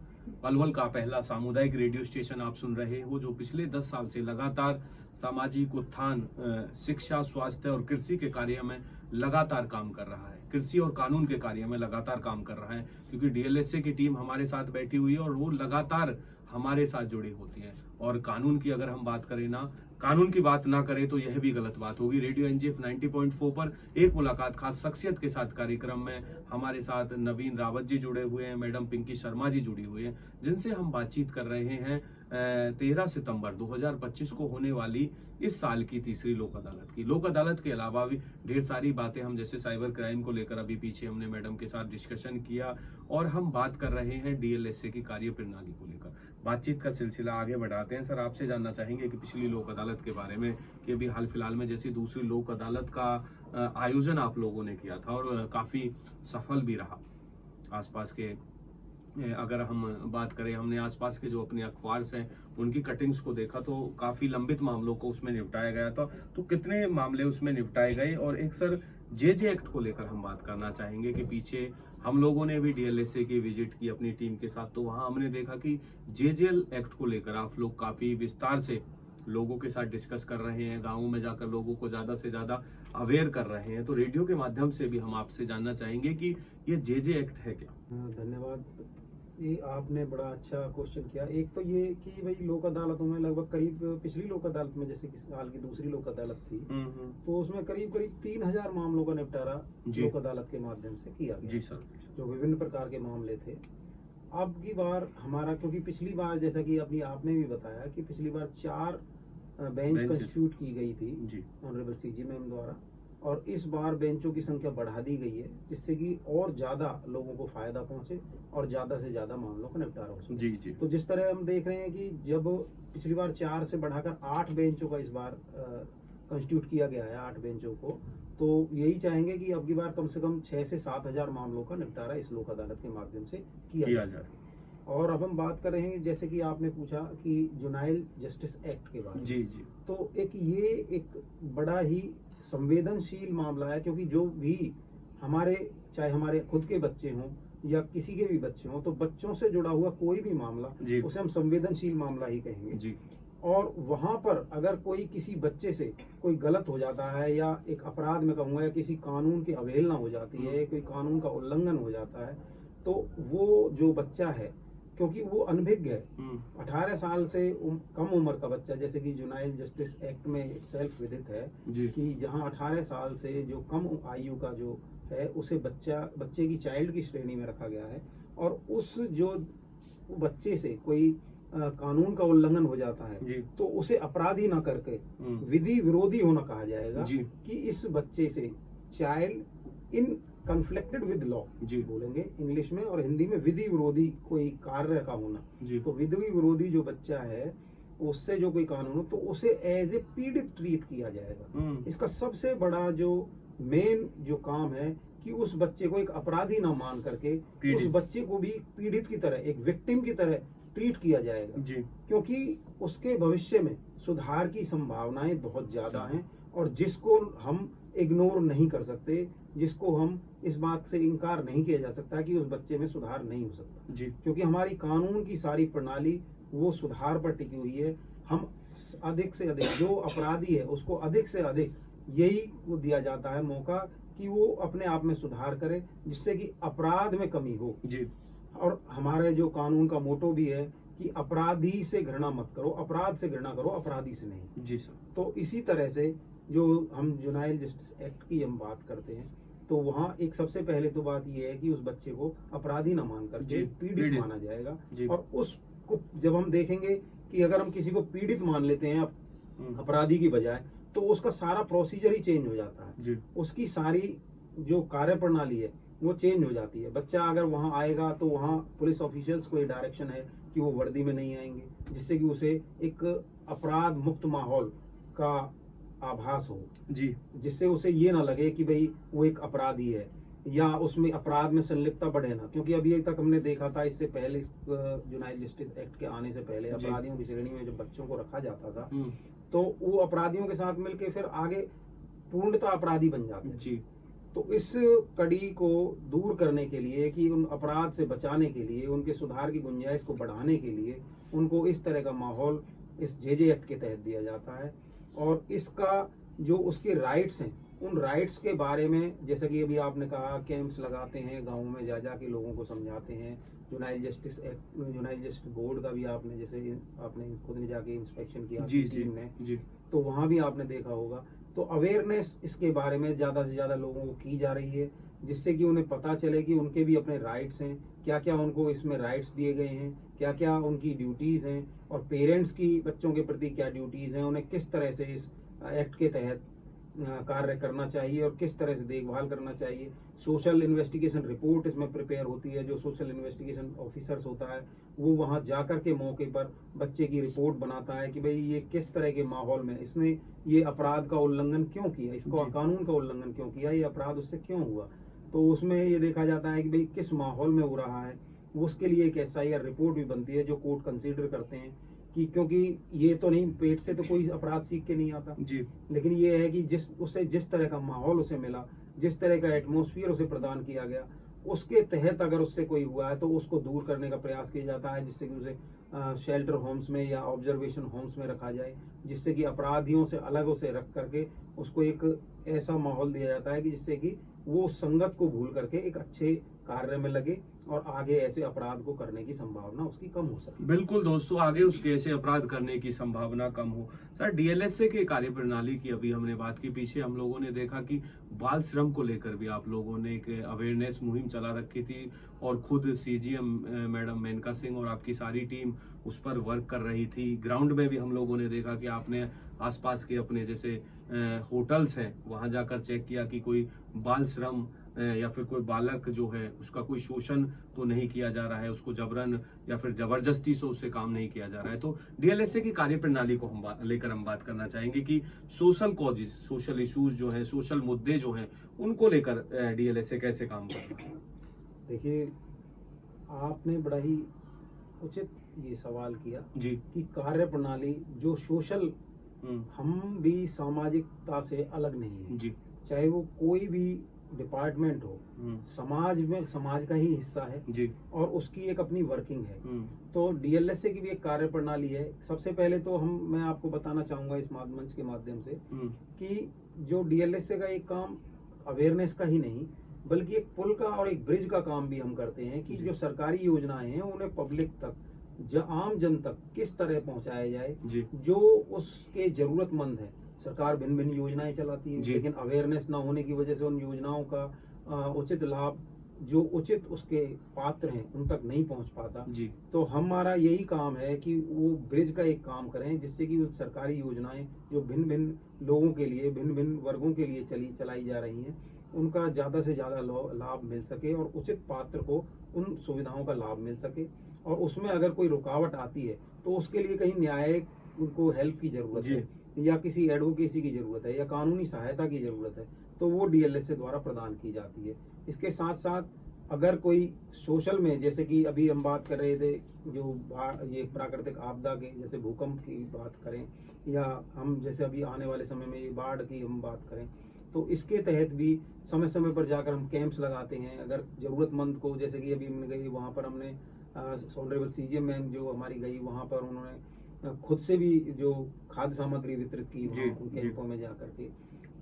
पलवल का पहला सामुदायिक रेडियो स्टेशन आप सुन रहे हो जो पिछले 10 साल से लगातार सामाजिक उत्थान, शिक्षा, स्वास्थ्य और कृषि के कार्य में लगातार काम कर रहा है। कृषि और कानून के कार्य में लगातार काम कर रहा है क्योंकि डीएलएसए की टीम हमारे साथ बैठी हुई है और वो लगातार हमारे साथ जुड़ी होती है। और कानून की अगर हम बात करें ना, कानून की बात ना करें तो यह भी गलत बात होगी। रेडियो एनजीएफ 90.4 पर एक मुलाकात खास शख्सियत के साथ कार्यक्रम में हमारे साथ नवीन रावत जी जुड़े हुए हैं, मैडम पिंकी शर्मा जी जुड़ी हुई हैं, जिनसे हम बातचीत कर रहे हैं 13 सितंबर 2025 को होने वाली इस साल की तीसरी लोक अदालत की। लोक अदालत के अलावा भी ढेर सारी बातें हम जैसे साइबर क्राइम को लेकर अभी पीछे हमने मैडम के साथ डिस्कशन किया और हम बात कर रहे हैं डीएलएसए की कार्य प्रणाली को लेकर। बातचीत का सिलसिला आगे बढ़ाते हैं। सर आपसे जानना चाहेंगे कि पिछली लोक अदालत के बारे में कि अभी हाल फिलहाल में जैसी दूसरी लोक अदालत का आयोजन आप लोगों ने किया था और काफी सफल भी रहा। आसपास के अगर हम बात करें, हमने आसपास के जो अपने अखबार हैं उनकी कटिंग्स को देखा तो काफी लंबित मामलों को उसमें निपटाया गया था। तो कितने मामले उसमें निपटाए गए? और एक सर जेजे एक्ट को लेकर हम बात करना चाहेंगे कि पीछे हम लोगों ने भी डीएलएसए की विजिट की अपनी टीम के साथ, तो वहां हमने देखा कि जेजेएल एक्ट को लेकर आप लोग काफी विस्तार से लोगों के साथ डिस्कस कर रहे हैं, गाँवों में जाकर लोगों को ज़्यादा से ज़्यादा अवेयर कर रहे हैं, तो रेडियो के माध्यम से भी हम आपसे जानना चाहेंगे कि ये जे एक्ट है क्या? धन्यवाद। ये आपने बड़ा अच्छा क्वेश्चन किया। एक तो ये कि भाई लोक अदालतों में लगभग करीब पिछली लोक अदालत में, जैसे कि हाल की दूसरी लोक अदालत थी, तो उसमें करीब 3000 मामलों का निपटारा लोक अदालत के माध्यम से किया गया। जी सर। जो विभिन्न प्रकार के मामले थे। अब की बार हमारा, क्योंकि पिछली बार जैसा कि अभी आपने भी बताया कि पिछली बार 4 बेंच कंस्टिट्यूट की गई थी ऑनरेबल सीजी मैम द्वारा, और इस बार बेंचों की संख्या बढ़ा दी गई है, जिससे कि और ज्यादा लोगों को फायदा पहुंचे और ज्यादा से ज्यादा मामलों का निपटारा हो सके। जी। तो जिस तरह हम देख रहे हैं कि जब पिछली बार 4 से बढ़ाकर 8 बेंचों का इस बार कंस्टिट्यूट किया गया है, 8 बेंचों को, तो यही चाहेंगे कि अब की बार कम से कम 6 से 7 हजार मामलों का निपटारा इस लोक अदालत के माध्यम से किया जाए। और अब हम बात कर रहे हैं, जैसे कि आपने पूछा कि जुनाइल जस्टिस एक्ट के बारे में। जी। तो ये एक बड़ा ही संवेदनशील मामला है, क्योंकि जो भी चाहे हमारे खुद के बच्चे हों या किसी के भी बच्चे हों, तो बच्चों से जुड़ा हुआ कोई भी मामला, उसे हम संवेदनशील मामला ही कहेंगे। जी। और वहां पर अगर कोई किसी बच्चे से कोई गलत हो जाता है, या एक अपराध में कहूँगा, या किसी कानून की अवहेलना हो जाती है, कोई कानून का उल्लंघन हो जाता है, तो वो जो बच्चा है, क्योंकि वो अनभिज्ञ है, 18 साल से कम उम्र का बच्चा, जैसे कि जुनाइल जस्टिस एक्ट में सेल्फ विदित है कि जहां 18 साल से जो कम आयु का जो है, उसे बच्चे की चाइल्ड की श्रेणी में रखा गया है। और उस जो बच्चे से कोई कानून का उल्लंघन हो जाता है, तो उसे अपराधी ना करके विधि विरोधी होना कहा जाएगा कि इस बच्चे से child in conflicted with law बोलेंगे इंग्लिश में, और हिंदी में विधि विरोधी कोई कार्य का होना। तो विधि विरोधी जो बच्चा है, उससे जो कोई कानून हो, तो उसे एज ए पीड़ित ट्रीट किया जाएगा। इसका सबसे बड़ा जो मेन जो काम है कि उस बच्चे को एक अपराधी ना मान करके उस बच्चे को भी पीड़ित की तरह, एक विक्टिम की तरह ट्रीट किया जाएगा, क्योंकि उसके भविष्य में सुधार की संभावनाएं बहुत ज्यादा हैं, और जिसको हम इग्नोर नहीं कर सकते, जिसको हम इस बात से इनकार नहीं किया जा सकता कि उस बच्चे में सुधार नहीं हो सकता, क्योंकि हमारी कानून की सारी प्रणाली वो सुधार पर टिकी हुई है। हम अधिक से अधिक जो अपराधी है उसको अधिक से अधिक यही वो दिया जाता है मौका कि वो अपने आप में सुधार करे, जिससे कि अपराध में कमी हो। और हमारे जो कानून का मोटो भी है कि अपराधी से घृणा मत करो, अपराध से घृणा करो, अपराधी से नहीं। जी सर। तो इसी तरह से जो हम जुनाइल जस्टिस एक्ट की हम बात करते हैं, तो वहाँ एक सबसे पहले तो बात ये है कि उस बच्चे को अपराधी ना मान करके पीड़ित माना जाएगा। और उसको जब हम देखेंगे कि अगर हम किसी को पीड़ित मान लेते हैं अपराधी की बजाय, तो उसका सारा प्रोसीजर ही चेंज हो जाता है, उसकी सारी जो कार्य प्रणाली है वो चेंज हो जाती है। बच्चा अगर वहां आएगा तो वहां पुलिस ऑफिशियल्स को ये डायरेक्शन है कि वो वर्दी में नहीं आएंगे, जिससे कि उसे एक अपराध मुक्त माहौल का आभास हो, जिससे उसे ये ना लगे कि भाई वो एक अपराधी है या उसमें अपराध में संलिप्तता बढ़े ना। क्योंकि अभी तक हमने देखा था, इससे पहले जुनाइल जस्टिस एक्ट के आने से पहले अपराधियों की श्रेणी में जब बच्चों को रखा जाता था, तो वो अपराधियों के साथ मिलकर फिर आगे पूर्णतः अपराधी बन जाते हैं। तो इस कड़ी को दूर करने के लिए, कि उन अपराध से बचाने के लिए, उनके सुधार की गुंजाइश को बढ़ाने के लिए उनको इस तरह का माहौल इस जे एक्ट के तहत दिया जाता है। और इसका जो उसके राइट्स हैं, उन राइट्स के बारे में, जैसा कि अभी आपने कहा, कैंप्स लगाते हैं, गाँव में जा के लोगों को समझाते हैं। जुनाइल जस्टिस एक्ट, जुनाइल जस्टिस बोर्ड का भी आपने, जैसे आपने खुद ने जाके इंस्पेक्शन किया टीम ने, तो वहाँ भी आपने देखा होगा। तो अवेयरनेस इसके बारे में ज़्यादा से ज़्यादा लोगों को की जा रही है, जिससे कि उन्हें पता चले कि उनके भी अपने राइट्स हैं, क्या क्या उनको इसमें राइट्स दिए गए हैं, क्या क्या उनकी ड्यूटीज़ हैं, और पेरेंट्स की बच्चों के प्रति क्या ड्यूटीज़ हैं, उन्हें किस तरह से इस एक्ट के तहत कार्य करना चाहिए और किस तरह से देखभाल करना चाहिए। सोशल इन्वेस्टिगेशन रिपोर्ट इसमें प्रिपेयर होती है। जो सोशल इन्वेस्टिगेशन ऑफिसर्स होता है वो वहाँ जाकर के मौके पर बच्चे की रिपोर्ट बनाता है कि भाई ये किस तरह के माहौल में इसने ये अपराध का उल्लंघन क्यों किया, इसको कानून का उल्लंघन क्यों किया, ये अपराध उससे क्यों हुआ। तो उसमें ये देखा जाता है कि भाई किस माहौल में हो रहा है। उसके लिए एक SIR रिपोर्ट भी बनती है जो कोर्ट कंसीडर करते हैं कि, क्योंकि ये तो नहीं, पेट से तो कोई अपराध सीख के नहीं आता लेकिन ये है कि जिस तरह का माहौल उसे मिला, जिस तरह का एटमॉस्फेयर उसे प्रदान किया गया, उसके तहत अगर उससे कोई हुआ है तो उसको दूर करने का प्रयास किया जाता है, जिससे कि उसे शेल्टर होम्स में या ऑब्जर्वेशन होम्स में रखा जाए, जिससे कि अपराधियों से अलग उसे रख करके उसको एक ऐसा माहौल दिया जाता है कि जिससे कि वो संगत को भूल करके एक अच्छे कार्य में लगे और आगे ऐसे अपराध को करने की संभावना उसकी कम हो सके। बिल्कुल दोस्तों, आगे उसके ऐसे अपराध करने की संभावना कम हो। सर, डीएलएसए के कार्यप्रणाली की अभी हमने बात की, पीछे हम लोगों ने देखा कि बाल श्रम को लेकर भी आप लोगों ने एक अवेयरनेस मुहिम चला रखी थी और खुद सीजीएम मैडम मेनका सिंह और आपकी सारी टीम उस पर वर्क कर रही थी। ग्राउंड में भी हम लोगों ने देखा कि आपने आसपास के अपने जैसे होटल्स हैं वहां जाकर चेक किया कि कोई बाल श्रम या फिर कोई बालक जो है उसका कोई शोषण तो नहीं किया जा रहा है, उसको जबरन या फिर जबरदस्ती से उससे काम नहीं किया जा रहा है। तो डीएलएसए की कार्यप्रणाली को हम बात करना चाहेंगे कि सोशल कॉजेज, सोशल इश्यूज जो है, सोशल मुद्दे जो हैं, उनको लेकर डीएलएसए कैसे काम कर रहा है। देखिए, आपने बड़ा ही उचित ये सवाल किया जी कि कार्य प्रणाली जो सोशल, हम भी सामाजिकता से अलग नहीं है। जी चाहे वो कोई भी डिपार्टमेंट हो, समाज में समाज का ही हिस्सा है जी और उसकी एक अपनी वर्किंग है। तो डीएलएसए की भी एक कार्य प्रणाली है। सबसे पहले तो मैं आपको बताना चाहूंगा इस मंच के माध्यम से कि जो डीएलएसए का एक काम अवेयरनेस का ही नहीं बल्कि एक पुल का और एक ब्रिज का काम भी हम करते हैं कि जो सरकारी योजनाएं हैं उन्हें पब्लिक तक, आम जन तक किस तरह पहुंचाया जाए जो उसके जरूरतमंद है। सरकार भिन्न भिन्न योजनाएं चलाती है, लेकिन अवेयरनेस ना होने की वजह से उन योजनाओं का उचित लाभ जो उचित उसके पात्र हैं उन तक नहीं पहुंच पाता। तो हमारा यही काम है कि वो ब्रिज का एक काम करें जिससे कि वो सरकारी योजनाएं जो भिन्न भिन्न लोगों के लिए, भिन्न भिन्न वर्गों के लिए चलाई जा रही हैं, उनका ज्यादा से ज्यादा लाभ मिल सके और उचित पात्र को उन सुविधाओं का लाभ मिल सके। और उसमें अगर कोई रुकावट आती है तो उसके लिए कहीं न्यायिक उनको हेल्प की जरूरत है या किसी एडवोकेसी की जरूरत है या कानूनी सहायता की जरूरत है, तो वो डीएलएसए द्वारा प्रदान की जाती है। इसके साथ साथ अगर कोई सोशल में, जैसे कि अभी हम बात कर रहे थे जो ये प्राकृतिक आपदा के, जैसे भूकंप की बात करें या हम जैसे अभी आने वाले समय में ये बाढ़ की हम बात करें, तो इसके तहत भी समय समय पर जाकर हम कैंप्स लगाते हैं। अगर जरूरतमंद को, जैसे कि अभी हमने गई वहाँ पर हमने ऑनरेबल सीजीएम मैम जो हमारी गई वहाँ पर उन्होंने खुद से भी जो खाद्य सामग्री वितरित की उन कैंपों में जाकर के,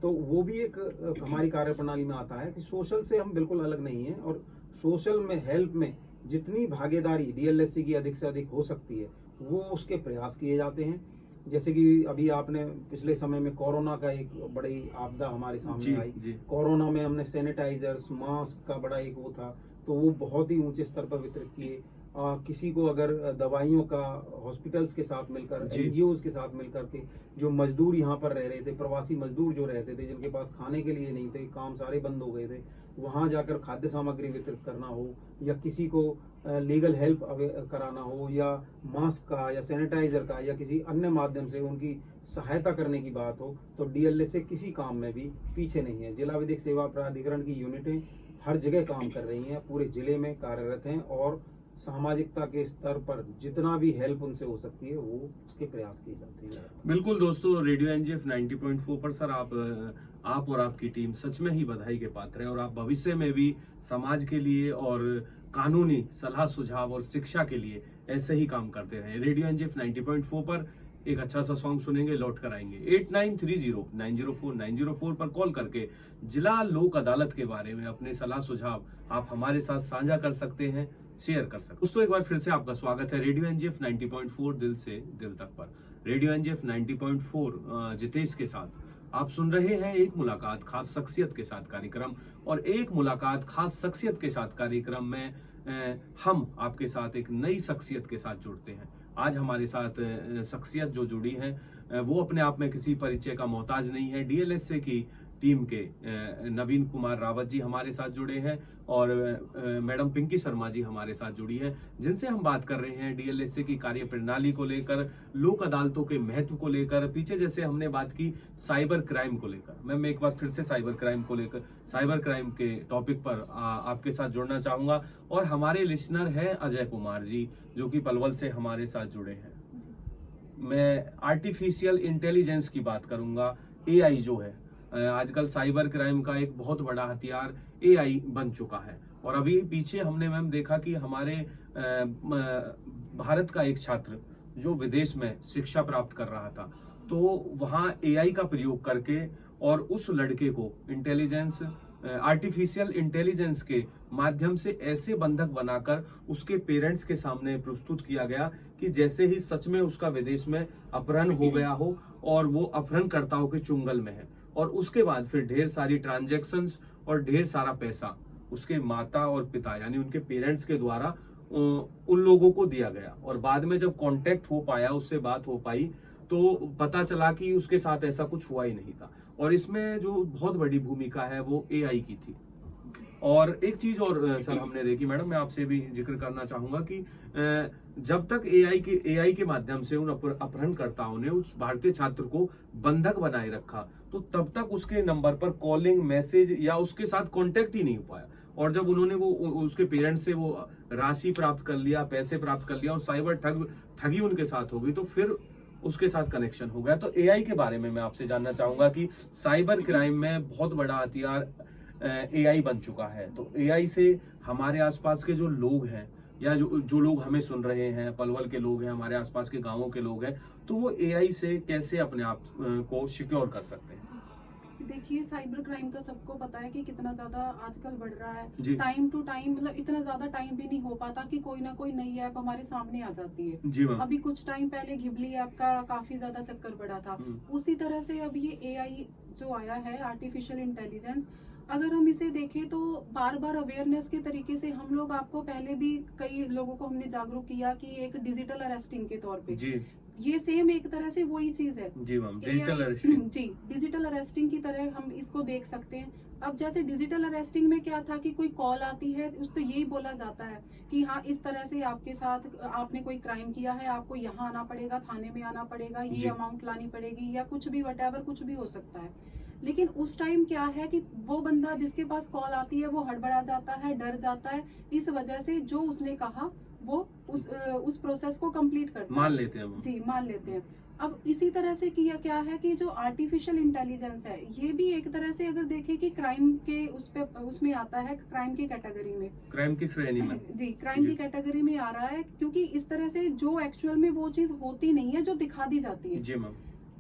तो वो भी एक हमारी कार्यप्रणाली में आता है कि सोशल से हम बिल्कुल अलग नहीं है और सोशल में हेल्प में जितनी भागीदारी डीएलएसए की अधिक से अधिक हो सकती है वो उसके प्रयास किए जाते हैं। जैसे कि अभी आपने पिछले समय में कोरोना का एक बड़ी आपदा हमारे सामने आई। कोरोना में हमने सैनिटाइजर्स, मास्क का बड़ा एक वो था, तो वो बहुत ही ऊंचे स्तर पर वितरित किए। किसी को अगर दवाइयों का हॉस्पिटल्स के साथ मिलकर, एनजीओज के साथ मिलकर के, जो मजदूर यहाँ पर रह रहे थे, प्रवासी मजदूर जो रहते थे जिनके पास खाने के लिए नहीं थे, काम सारे बंद हो गए थे, वहाँ जाकर खाद्य सामग्री वितरित करना हो या किसी को लीगल हेल्प कराना हो या मास्क का या सैनिटाइजर का या किसी अन्य माध्यम से उनकी सहायता करने की बात हो, तो डीएलएसए किसी काम में भी पीछे नहीं है। जिला विधिक सेवा प्राधिकरण की यूनिटें हर जगह काम कर रही हैं, पूरे जिले में कार्यरत हैं और सामाजिकता के स्तर पर जितना भी हेल्प उनसे हो सकती है वो उसके प्रयास किए जाते हैं। बिल्कुल दोस्तों, रेडियो एनजीएफ 90.4 पर सर आप और आपकी टीम सच में ही बधाई के पात्र है और आप भविष्य में भी समाज के लिए और कानूनी सलाह सुझाव और शिक्षा के लिए ऐसे ही काम करते रहे। रेडियो एनजीएफ 90.4 पर एक अच्छा सा सॉन्ग सुनेंगे, लौट कर आएंगे। 8930904904 पर कॉल करके जिला लोक अदालत के बारे में अपने सलाह सुझाव आप हमारे साथ साझा कर सकते हैं, शेयर कर सकते हैं। दोस्तों, एक बार फिर से आपका स्वागत है रेडियो एनजीएफ 90.4 दिल से दिल तक पर। रेडियो एनजीएफ 90.4 जितेश के साथ आप सुन रहे हैं एक मुलाकात खास शख्सियत के साथ कार्यक्रम, और एक मुलाकात खास शख्सियत के साथ कार्यक्रम में हम आपके साथ एक नई शख्सियत के साथ जुड़ते हैं। आज हमारे साथ शख्सियत जो जुड़ी है वो अपने आप में किसी परिचय का मोहताज नहीं है। डीएलएसए की टीम के नवीन कुमार रावत जी हमारे साथ जुड़े हैं और मैडम पिंकी शर्मा जी हमारे साथ जुड़ी है, जिनसे हम बात कर रहे हैं डीएलएसए की कार्य प्रणाली को लेकर, लोक अदालतों के महत्व को लेकर। पीछे जैसे हमने बात की साइबर क्राइम को लेकर, मैं एक बार फिर से साइबर क्राइम को लेकर, साइबर क्राइम के टॉपिक पर आपके साथ जुड़ना चाहूंगा। और हमारे लिसनर है अजय कुमार जी जो कि पलवल से हमारे साथ जुड़े हैं। मैं आर्टिफिशियल इंटेलिजेंस की बात करूंगा। एआई जो है आजकल साइबर क्राइम का एक बहुत बड़ा हथियार एआई बन चुका है। और अभी पीछे हमने मैम देखा कि हमारे भारत का एक छात्र जो विदेश में शिक्षा प्राप्त कर रहा था, तो वहाँ एआई का प्रयोग करके और उस लड़के को इंटेलिजेंस आर्टिफिशियल इंटेलिजेंस के माध्यम से ऐसे बंधक बनाकर उसके पेरेंट्स के सामने प्रस्तुत किया गया कि जैसे ही सच में उसका विदेश में अपहरण हो गया हो और वो अपहरणकर्ताओं के चुंगल में है। और उसके बाद फिर ढेर सारी ट्रांजैक्शंस और ढेर सारा पैसा उसके माता और पिता यानी उनके पेरेंट्स के द्वारा उन लोगों को दिया गया। और बाद में जब कांटेक्ट हो पाया, उससे बात हो पाई, तो पता चला कि उसके साथ ऐसा कुछ हुआ ही नहीं था। और इसमें जो बहुत बड़ी भूमिका है वो एआई की थी। और एक चीज और सर हमने देखी, मैडम मैं आपसे भी जिक्र करना चाहूंगा कि जब तक एआई के माध्यम से उन अपहरणकर्ताओं ने उस भारतीय छात्र को बंधक बनाए रखा, तो तब तक उसके नंबर पर कॉलिंग, मैसेज या उसके साथ कांटेक्ट ही नहीं हो पाया। और जब उन्होंने वो उसके पेरेंट्स से वो राशि प्राप्त कर लिया, पैसे प्राप्त कर लिया और साइबर ठगी उनके साथ हो गई, तो फिर उसके साथ कनेक्शन हो गया। तो एआई के बारे में मैं आपसे जानना चाहूंगा कि साइबर क्राइम में बहुत बड़ा हथियार एआई बन चुका है। तो एआई से हमारे आसपास के जो लोग हैं या जो लोग हमें सुन रहे हैं, पलवल के लोग हैं, हमारे आसपास के गांवों के लोग हैं, तो वो एआई से कैसे अपने आप को सिक्योर कर सकते हैं? देखिए, साइबर क्राइम का सबको पता है कि कितना ज्यादा आजकल बढ़ रहा जी। है। टाइम टू टाइम, मतलब इतना ज्यादा टाइम भी नहीं हो पाता कि कोई ना कोई नई ऐप हमारे सामने आ जाती है। जी मैम। अभी कुछ टाइम पहले घिबली ऐप का काफी ज्यादा चक्कर बढ़ा था। उसी तरह से अब ये एआई जो आया है, आर्टिफिशियल इंटेलिजेंस, अगर हम इसे देखें तो बार बार अवेयरनेस के तरीके से हम लोग, आपको पहले भी कई लोगों को हमने जागरूक किया कि एक डिजिटल अरेस्टिंग के तौर पे जी ये सेम एक तरह से वही चीज है। जी मैम, डिजिटल AI अरेस्टिंग। जी, डिजिटल अरेस्टिंग की तरह हम इसको देख सकते हैं। अब जैसे डिजिटल अरेस्टिंग में क्या था कि कोई कॉल आती है, उससे यही बोला जाता है कि हाँ, इस तरह से आपके साथ आपने कोई क्राइम किया है, आपको यहाँ आना पड़ेगा, थाने में आना पड़ेगा, जी। ये अमाउंट लानी पड़ेगी, या कुछ भी, वटेवर कुछ भी हो सकता है। लेकिन उस टाइम क्या है कि वो बंदा जिसके पास कॉल आती है वो हड़बड़ा जाता है, डर जाता है। इस वजह से जो उसने कहा वो उस प्रोसेस को कंप्लीट करता मान है। लेते हैं वो। जी, मान लेते हैं। अब इसी तरह से किया क्या है कि जो आर्टिफिशियल इंटेलिजेंस है, ये भी एक तरह से अगर देखें कि क्राइम के उसमें आता है, क्राइम की कैटेगरी में, क्राइम की श्रेणी में। जी, क्राइम जी। की कैटेगरी में आ रहा है, क्योंकि इस तरह से जो एक्चुअल में वो चीज होती नहीं है, जो दिखा दी जाती है। जी मैम।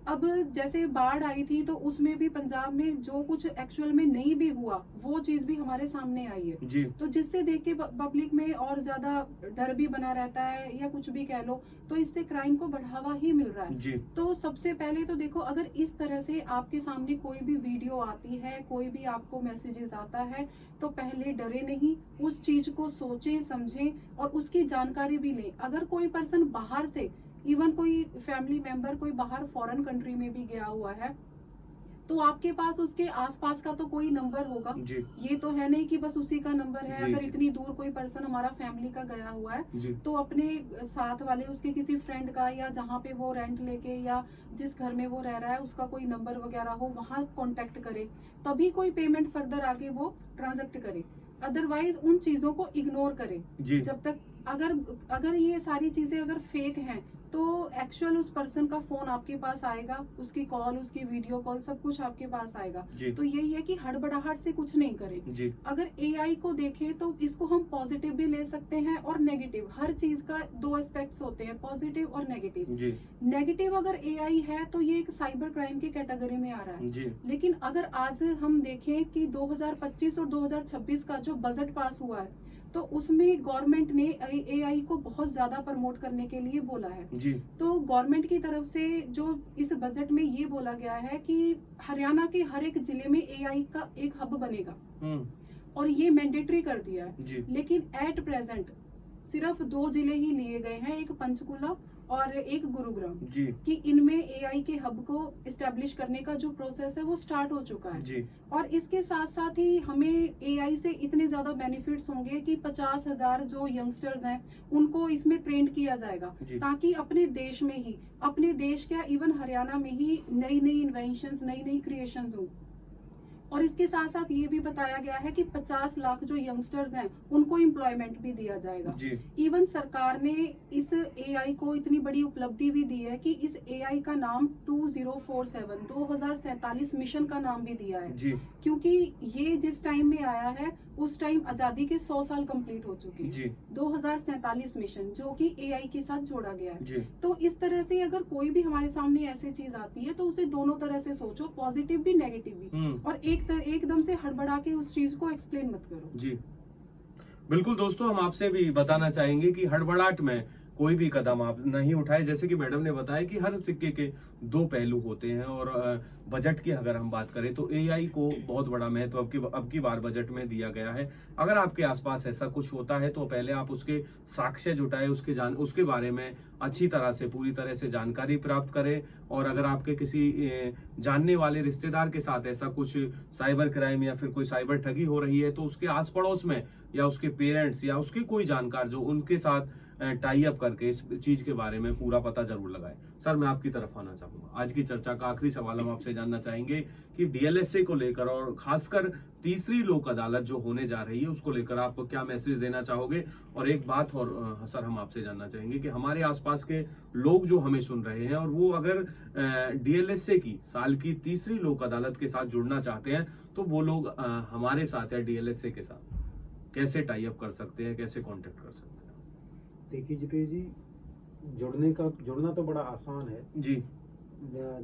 अब जैसे बाढ़ आई थी, तो उसमें भी पंजाब में जो कुछ एक्चुअल में नहीं भी हुआ, वो चीज भी हमारे सामने आई है। जी तो जिससे देख के पब्लिक में और ज्यादा डर भी बना रहता है, या कुछ भी कह लो, तो इससे क्राइम को बढ़ावा ही मिल रहा है। जी तो सबसे पहले तो देखो, अगर इस तरह से आपके सामने कोई भी वीडियो आती है, कोई भी आपको मैसेजेस आता है, तो पहले डरे नहीं, उस चीज को सोचें, समझें और उसकी जानकारी भी लें। अगर कोई पर्सन बाहर से, इवन कोई फैमिली मेंबर कोई बाहर फॉरेन कंट्री में भी गया हुआ है, तो आपके पास उसके आसपास का तो कोई नंबर होगा। जी ये तो है नहीं कि बस उसी का नंबर है। जी, अगर जी। इतनी दूर कोई पर्सन हमारा फैमिली का गया हुआ है, जी तो अपने साथ वाले उसके किसी फ्रेंड का, या जहाँ पे वो रेंट लेके या जिस घर में वो रह रहा है उसका कोई नंबर वगैरह हो, वहाँ कांटेक्ट करे, तभी कोई पेमेंट फर्दर आगे वो ट्रांजेक्ट करे। अदरवाइज उन चीजों को इग्नोर करे। जी जब तक अगर ये सारी चीजें अगर फेक हैं, तो एक्चुअल उस पर्सन का फोन आपके पास आएगा, उसकी कॉल, उसकी वीडियो कॉल, सब कुछ आपके पास आएगा। जी तो यही है कि हड़बड़ाहट से कुछ नहीं करें। जी अगर एआई को देखें तो इसको हम पॉजिटिव भी ले सकते हैं और नेगेटिव। हर चीज का दो एस्पेक्ट्स होते हैं, पॉजिटिव और नेगेटिव। जी नेगेटिव अगर एआई है तो ये एक साइबर क्राइम की कैटेगरी में आ रहा है। जी लेकिन अगर आज हम देखें कि 2025 और 2026 का जो बजट पास हुआ है, तो उसमें गवर्नमेंट ने एआई को बहुत ज्यादा प्रमोट करने के लिए बोला है। जी तो गवर्नमेंट की तरफ से जो इस बजट में ये बोला गया है कि हरियाणा के हर एक जिले में एआई का एक हब बनेगा, और ये मैंडेटरी कर दिया है। जी लेकिन एट प्रेजेंट सिर्फ 2 जिले ही लिए गए हैं, एक पंचकुला और एक गुरुग्राम, जी कि इनमें एआई के हब को इस्टेब्लिश करने का जो प्रोसेस है वो स्टार्ट हो चुका है। जी और इसके साथ साथ ही हमें एआई से इतने ज्यादा बेनिफिट्स होंगे कि 50,000 जो यंगस्टर्स हैं उनको इसमें ट्रेन किया जाएगा, जी। ताकि अपने देश में ही, अपने देश क्या इवन हरियाणा में ही नई नई इन्वेंशंस, नई नई क्रिएशंस हो। और इसके साथ साथ ये भी बताया गया है कि 50 लाख जो यंगस्टर्स हैं उनको एम्प्लॉयमेंट भी दिया जाएगा। जी इवन सरकार ने इस एआई को इतनी बड़ी उपलब्धि भी दी है कि इस एआई का नाम 2047 मिशन का नाम भी दिया है। जी क्योंकि ये जिस टाइम में आया है उस टाइम आजादी के 100 साल कंप्लीट हो चुके हैं। जी 2047 मिशन जो कि एआई के साथ जोड़ा गया है। जी तो इस तरह से अगर कोई भी हमारे सामने ऐसी चीज आती है तो उसे दोनों तरह से सोचो, पॉजिटिव भी नेगेटिव भी, और एकदम से हड़बड़ा के उस चीज को एक्सप्लेन मत करो। जी बिल्कुल दोस्तों, हम आपसे भी बताना चाहेंगे कि हड़बड़ाहट में कोई भी कदम आप नहीं उठाए। जैसे कि मैडम ने बताया कि हर सिक्के के दो पहलू होते हैं, और बजट की अगर हम बात करें तो एआई को बहुत बड़ा महत्व अब की बार बजट में दिया गया है। अगर आपके आसपास ऐसा कुछ होता है तो पहले आप उसके साक्ष्य जुटाए, उसके बारे में अच्छी तरह से पूरी तरह से जानकारी प्राप्त करें। और अगर आपके किसी जानने वाले रिश्तेदार के साथ ऐसा कुछ साइबर क्राइम या फिर कोई साइबर ठगी हो रही है तो उसके आस पड़ोस में या उसके पेरेंट्स या उसके कोई जानकार जो उनके साथ टाई अप करके इस चीज के बारे में पूरा पता जरूर लगाए। सर, मैं आपकी तरफ आना चाहूंगा। आज की चर्चा का आखिरी सवाल हम आपसे जानना चाहेंगे कि डीएलएसए को लेकर और खासकर तीसरी लोक अदालत जो होने जा रही है उसको लेकर आप क्या मैसेज देना चाहोगे। और एक बात और सर हम आपसे जानना चाहेंगे कि हमारे आसपास के लोग जो हमें सुन रहे हैं और वो अगर डीएलएसए की साल की तीसरी लोक अदालत के साथ जुड़ना चाहते हैं तो वो लोग हमारे साथ या डीएलएसए के साथ कैसे टाई अप कर सकते हैं, कैसे कांटेक्ट कर सकते हैं? देखिए जितेश जी, जुड़ना तो बड़ा आसान है जी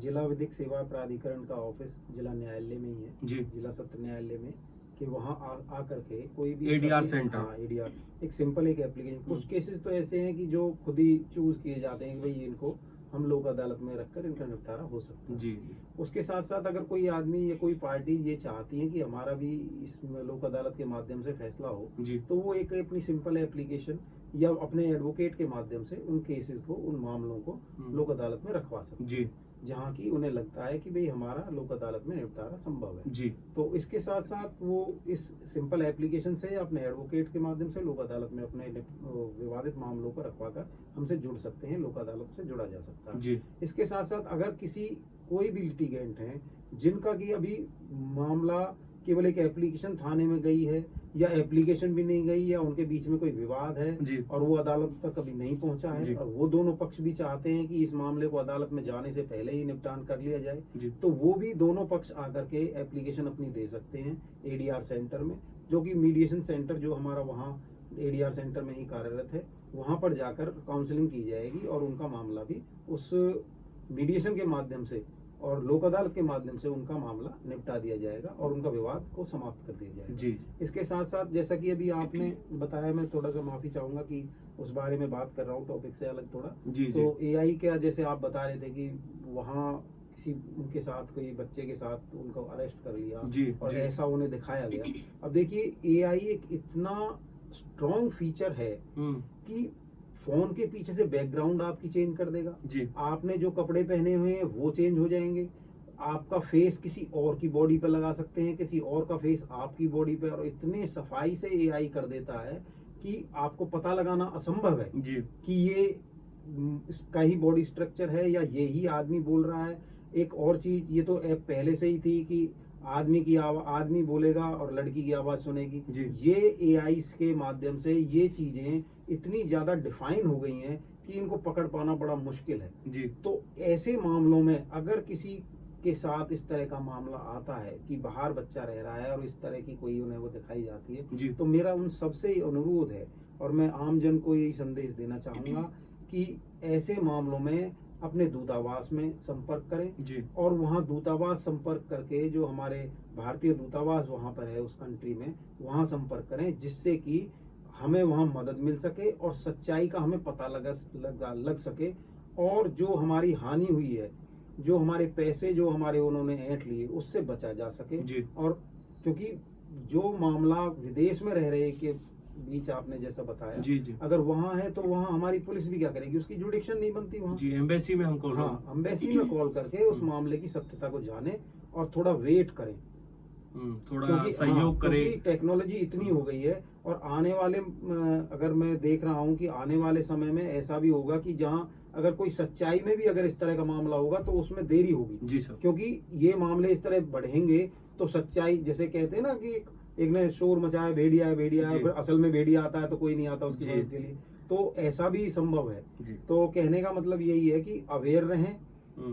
जिला विधिक सेवा प्राधिकरण का ऑफिस जिला न्यायालय में ही है, जी जिला सत्र न्यायालय में, कि वहाँ आ करके कोई भी एडीआर सेंटर। हाँ एडीआर एक सिंपल एक एप्लीकेशन। कुछ केसेस तो ऐसे हैं कि जो खुद ही चूज किए जाते हैं कि भाई इनको हम लोक अदालत में रखकर इनका निपटारा हो सकता है। जी उसके साथ साथ अगर कोई आदमी या कोई पार्टी ये चाहती है कि हमारा भी इस लोक अदालत के माध्यम से फैसला हो, जी तो वो एक अपनी सिंपल एप्लीकेशन या अपने एडवोकेट के माध्यम से उन केसेस को, उन मामलों को लोक अदालत में रखवा सकते हैं, जी जहाँ की उन्हें लगता है कि भाई हमारा लोक अदालत में निपटारा संभव है। जी तो इसके साथ साथ वो इस सिंपल एप्लीकेशन से अपने एडवोकेट के माध्यम से लोक अदालत में अपने विवादित मामलों को रखवा कर हमसे जुड़ सकते हैं, लोक अदालत से जुड़ा जा सकता है। जी इसके साथ साथ अगर कोई भी लिटिगेंट हैं जिनका कि अभी मामला केवल एक एप्लीकेशन थाने में गई है या एप्लीकेशन भी नहीं गई या उनके बीच में कोई विवाद है जी और वो अदालत तक कभी नहीं पहुंचा जी। है और वो दोनों पक्ष भी चाहते हैं कि इस मामले को अदालत में जाने से पहले ही निपटान कर लिया जाए, जी तो वो भी दोनों पक्ष आकर के एप्लीकेशन अपनी दे सकते हैं एडीआर सेंटर में, जो कि मीडिएशन सेंटर जो हमारा वहाँ एडीआर सेंटर में ही कार्यरत है, वहाँ पर जाकर काउंसलिंग की जाएगी और उनका मामला भी उस मीडिएशन के माध्यम से और लोक अदालत के माध्यम से उनका मामला निपटा दिया जाएगा और उनका विवाद को समाप्त कर दिया जाएगा। जी इसके साथ साथ जैसा कि अभी आपने बताया, मैं थोड़ा सा माफी चाहूंगा कि उस बारे में बात कर रहा हूँ टॉपिक से अलग थोड़ा। जी जी तो एआई क्या, जैसे आप बता रहे थे कि वहाँ किसी उनके साथ कोई बच्चे के साथ उनको अरेस्ट कर लिया जी और जी ऐसा उन्हें दिखाया गया। अब देखिए एआई एक इतना स्ट्रॉन्ग फीचर है कि फोन के पीछे से बैकग्राउंड आपकी चेंज कर देगा, जी आपने जो कपड़े पहने हुए हैं वो चेंज हो जाएंगे, आपका फेस किसी और की बॉडी पर लगा सकते हैं, किसी और का फेस आपकी बॉडी पे, और इतने सफाई से एआई कर देता है कि आपको पता लगाना असंभव है जी कि ये इसका ही बॉडी स्ट्रक्चर है या ये ही आदमी बोल रहा है। एक और चीज, ये तो ऐप पहले से ही थी कि आदमी बोलेगा और लड़की की आवाज सुनेगी। जी ये एआई के माध्यम से ये चीजें इतनी ज्यादा डिफाइन हो गई हैं कि इनको पकड़ पाना बड़ा मुश्किल है। जी तो ऐसे मामलों में अगर किसी के साथ इस तरह का मामला आता है कि बाहर बच्चा रह रहा है और इस तरह की कोई उन्हें वो दिखाई जाती है, जी तो मेरा उन सबसे अनुरोध है और मैं आम जन को यही संदेश देना चाहूंगा कि ऐसे मामलों में अपने दूतावास में संपर्क करें जी और वहाँ दूतावास संपर्क करके, जो हमारे भारतीय दूतावास वहाँ पर है उस कंट्री में, वहाँ संपर्क करें, जिससे कि हमें वहाँ मदद मिल सके और सच्चाई का हमें पता लग सके और जो हमारी हानि हुई है, जो हमारे पैसे जो हमारे उन्होंने ऐंठ लिए, उससे बचा जा सके। जी और क्योंकि जो मामला विदेश में रह रहे के बीच आपने जैसा बताया, जी जी अगर वहाँ है तो वहाँ हमारी पुलिस भी क्या करेगी, उसकी जुडिक्शन नहीं बनती वहाँ। जी एम्बेसी में हम कॉल हाँ, एम्बेसी में कॉल करके उस मामले की सत्यता को जाने और थोड़ा वेट करें, थोड़ा क्योंकि सहयोग करे। टेक्नोलॉजी इतनी हो गई है और आने वाले अगर मैं देख रहा हूँ कि आने वाले समय में ऐसा भी होगा कि जहाँ अगर कोई सच्चाई में भी अगर इस तरह का मामला होगा तो उसमें देरी होगी, जी सर क्योंकि ये मामले इस तरह बढ़ेंगे तो सच्चाई, जैसे कहते हैं ना कि एक ने शोर मचाया भेड़िया है, जी। फिर असल में भेड़िया आता है तो कोई नहीं आता उसकी जी। मदद के लिए, तो ऐसा भी संभव है। जी तो कहने का मतलब यही है कि अवेयर रहें,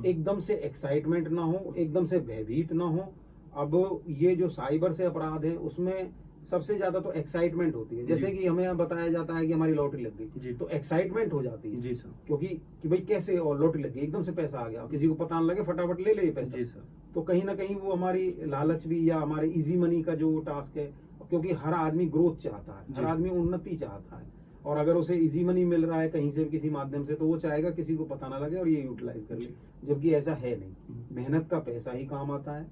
एकदम से एक्साइटमेंट ना हो, एकदम से भयभीत ना हो, अब ये जो साइबर से अपराध है उसमें सबसे ज्यादा तो एक्साइटमेंट होती है, जैसे जी। कि हमें बताया जाता है कि हमारी लॉटरी लग जी। गई, तो एक्साइटमेंट हो जाती है जी सर। क्योंकि कि भाई कैसे, और लॉटरी लग गई, एकदम से पैसा आ गया, किसी को पता न लगे फटाफट ले ले ये पैसा। जी सर। तो कहीं ना कहीं वो हमारी लालच भी, या हमारे इजी मनी का जो टास्क है, क्योंकि हर आदमी ग्रोथ चाहता है, हर जी। आदमी उन्नति चाहता है, और अगर उसे इजी मनी मिल रहा है कहीं से किसी माध्यम से, तो वो चाहेगा किसी को पता ना लगे और ये यूटिलाइज कर ले, जबकि ऐसा है नहीं। मेहनत का पैसा ही काम आता है।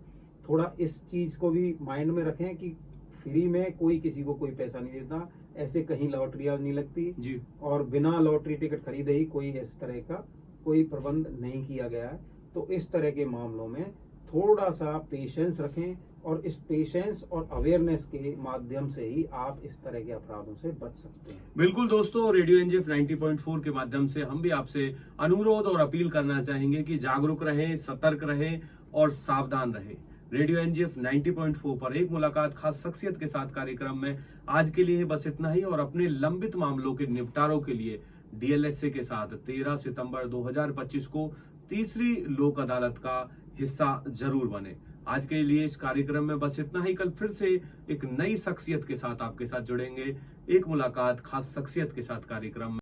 थोड़ा इस चीज को भी माइंड में रखें कि फ्री में कोई किसी को कोई पैसा नहीं देता, ऐसे कहीं लॉटरियां नहीं लगती, जी। और बिना लॉटरी टिकट खरीदे ही कोई इस तरह का कोई प्रबंध नहीं किया गया है। तो इस तरह के मामलों में थोड़ा सा पेशेंस रखें, और इस पेशेंस और अवेयरनेस के माध्यम से ही आप इस तरह के अपराधों से बच सकते हैं। बिल्कुल दोस्तों, रेडियो एनजीएफ 90.4 के माध्यम से हम भी आपसे अनुरोध और अपील करना चाहेंगे कि जागरूक रहें, सतर्क रहें और सावधान रहें। रेडियो एनजीएफ 90.4 पर एक मुलाकात खास शख्सियत के साथ कार्यक्रम में आज के लिए बस इतना ही, और अपने लंबित मामलों के निपटारों के लिए डीएलएसए के साथ 13 सितंबर 2025 को तीसरी लोक अदालत का हिस्सा जरूर बने। आज के लिए इस कार्यक्रम में बस इतना ही। कल फिर से एक नई शख्सियत के साथ आपके साथ जुड़ेंगे। एक मुलाकात खास शख्सियत के साथ कार्यक्रम में।